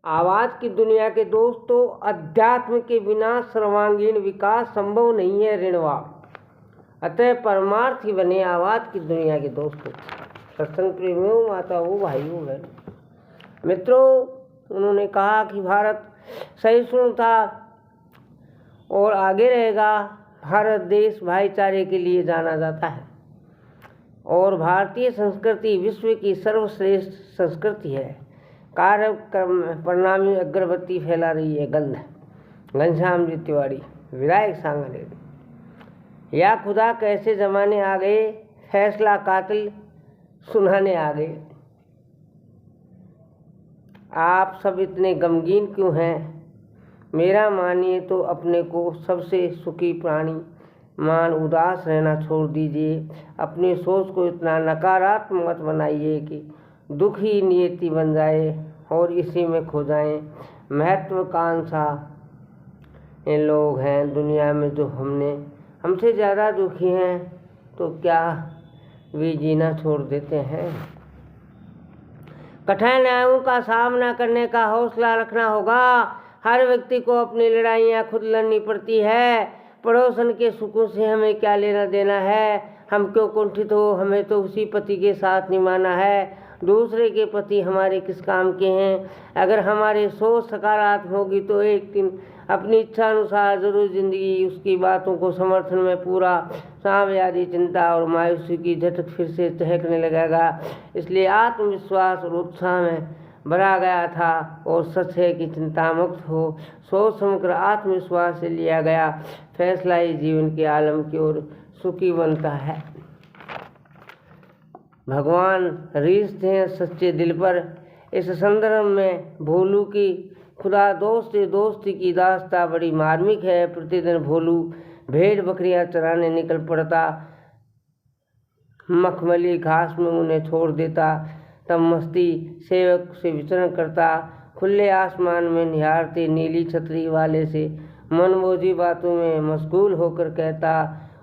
आवाज की दुनिया के दोस्तों, अध्यात्म के बिना सर्वांगीण विकास संभव नहीं है ऋणवा। अतः परमार्थी बने आवाज की दुनिया के दोस्तों, सत्संग प्रेमियों, माताओं, भाइयों, बहनों, मित्रों। उन्होंने कहा कि भारत सहिष्णु था और आगे रहेगा। भारत देश भाईचारे के लिए जाना जाता है और भारतीय संस्कृति विश्व की सर्वश्रेष्ठ संस्कृति है। कार्यक्रम परिणामी अगरबत्ती फैला रही है गंध। घनश्याम जी तिवारी, विधायक सांगनेर। या खुदा कैसे जमाने आ गए, फैसला कातिल सुनाने आ गए। आप सब इतने गमगीन क्यों हैं? मेरा मानिए तो अपने को सबसे सुखी प्राणी मान उदास रहना छोड़ दीजिए। अपनी सोच को इतना नकारात्मक मत बनाइए कि दुख ही नियति बन जाए और इसी में खो जाएं। महत्वाकांक्षा इन लोग हैं दुनिया में जो हमसे ज़्यादा दुखी हैं, तो क्या वे जीना छोड़ देते हैं? कठिनाइयों का सामना करने का हौसला रखना होगा। हर व्यक्ति को अपनी लड़ाइयाँ खुद लड़नी पड़ती है। पड़ोसन के सुखों से हमें क्या लेना देना है? हम क्यों कुंठित हो? हमें तो उसी पति के साथ निभाना है। दूसरे के पति हमारे किस काम के हैं? अगर हमारी सोच सकारात्मक होगी तो एक दिन अपनी इच्छा अनुसार जरूर जिंदगी उसकी बातों को समर्थन में पूरा सामयादी चिंता और मायूसी की झटक फिर से चहकने लगेगा। इसलिए आत्मविश्वास और उत्साह में भरा गया था और सच है कि चिंता मुक्त हो सोच समग्र आत्मविश्वास से लिया गया फैसला ही जीवन के आलम की ओर सुखी बनता है। भगवान रीझते हैं सच्चे दिल पर। इस संदर्भ में भोलू की खुदा दोस्ती की दास्ता बड़ी मार्मिक है। प्रतिदिन भोलू भेड़ बकरियां चराने निकल पड़ता, मखमली घास में उन्हें छोड़ देता, तब मस्ती सेवक से विचरण करता, खुले आसमान में निहारते नीली छतरी वाले से मनमोजी बातों में मशगूल होकर कहता,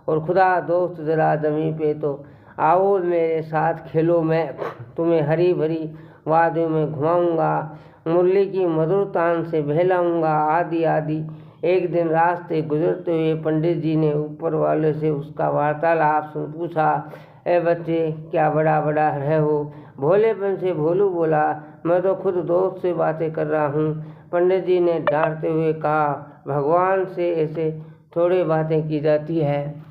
और खुदा दोस्त जरा जमी पे तो आओ मेरे साथ खेलो, मैं तुम्हें हरी भरी वादियों में घुमाऊंगा, मुरली की मधुर तान से बहलाऊंगा, आदि आदि। एक दिन रास्ते गुजरते हुए पंडित जी ने ऊपर वाले से उसका वार्तालाप सुन पूछा, ए बच्चे क्या बड़ा बड़ा रहे हो? भोलेपन से भोलू बोला, मैं तो खुद दोस्त से बातें कर रहा हूँ। पंडित जी ने डांटते हुए कहा, भगवान से ऐसे थोड़ी बातें की जाती है,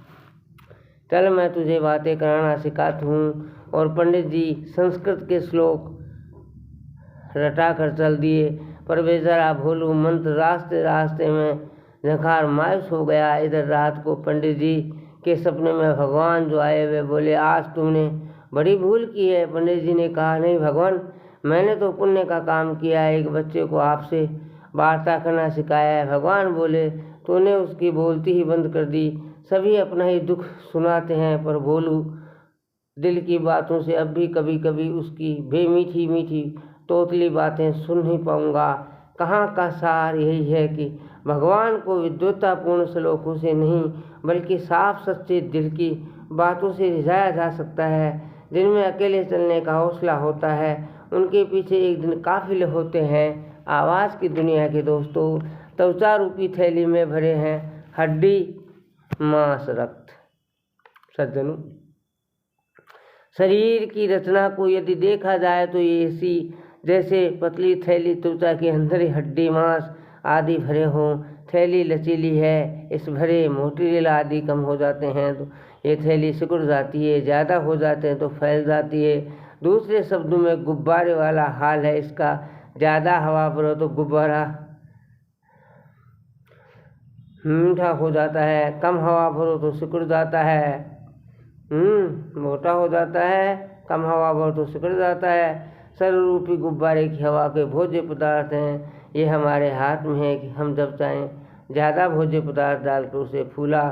चल मैं तुझे बातें कराना सिखाता हूँ। और पंडित जी संस्कृत के श्लोक रटा कर चल दिए। पर बेचारा भोलू मंत्र रास्ते रास्ते में झंखार मायूस हो गया। इधर रात को पंडित जी के सपने में भगवान जो आए वे बोले, आज तुमने बड़ी भूल की है। पंडित जी ने कहा, नहीं भगवान, मैंने तो पुण्य का काम किया है, एक बच्चे को आपसे वार्ता करना सिखाया है। भगवान बोले, तूने उसकी बोलती ही बंद कर दी। सभी अपना ही दुख सुनाते हैं, पर भोलू दिल की बातों से अब भी कभी कभी उसकी बेमीठी मीठी तोतली बातें सुन ही पाऊंगा। कहाँ का सार यही है कि भगवान को विद्वत्तापूर्ण श्लोकों से नहीं बल्कि साफ सच्चे दिल की बातों से रिझाया जा सकता है। जिनमें अकेले चलने का हौसला होता है, उनके पीछे एक दिन काफिले होते हैं। आवाज़ की दुनिया के दोस्तों, त्वचा रूपी थैली में भरे हैं हड्डी मांस रक्त। सज्जनों, शरीर की रचना को यदि देखा जाए तो ये ऐसी जैसे पतली थैली त्वचा के अंदर ही हड्डी मांस आदि भरे हों। थैली लचीली है, इस भरे मोटीरियल आदि कम हो जाते हैं तो ये थैली सिकुड़ जाती है, ज़्यादा हो जाते हैं तो फैल जाती है। दूसरे शब्दों में गुब्बारे वाला हाल है इसका। ज़्यादा हवा भरो तो गुब्बारा मीठा हो जाता है, कम हवा भरो तो सिकुड़ जाता है, मोटा हो जाता है, कम हवा भरो तो सिकुड़ जाता है। सर्वरूपी गुब्बारे की हवा के भोज्य पदार्थ हैं। ये हमारे हाथ में है कि हम जब चाहें ज़्यादा भोज्य पदार्थ डालकर उसे फूला,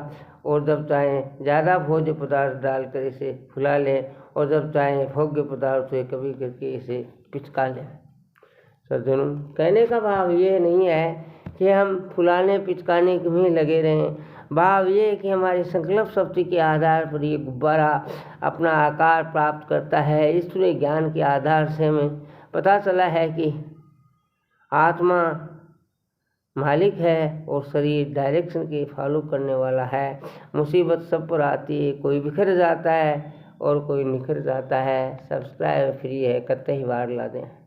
और जब चाहें ज़्यादा भोज्य पदार्थ डालकर इसे फुला लें, और जब चाहें भोग्य पदार्थ से कभी करके इसे पिचका लें। सज्जनों, कहने का भाव ये नहीं है कि हम फुलाने पिचकाने में लगे रहें। भाव ये है कि हमारी संकल्प शक्ति के आधार पर ये गुब्बारा अपना आकार प्राप्त करता है। ईश्वरीय ज्ञान के आधार से हमें पता चला है कि आत्मा मालिक है और शरीर डायरेक्शन के फॉलो करने वाला है। मुसीबत सब पर आती है, कोई बिखर जाता है और कोई निखर जाता है। सब्सक्राइब फ्री है, कतई बार ला दें।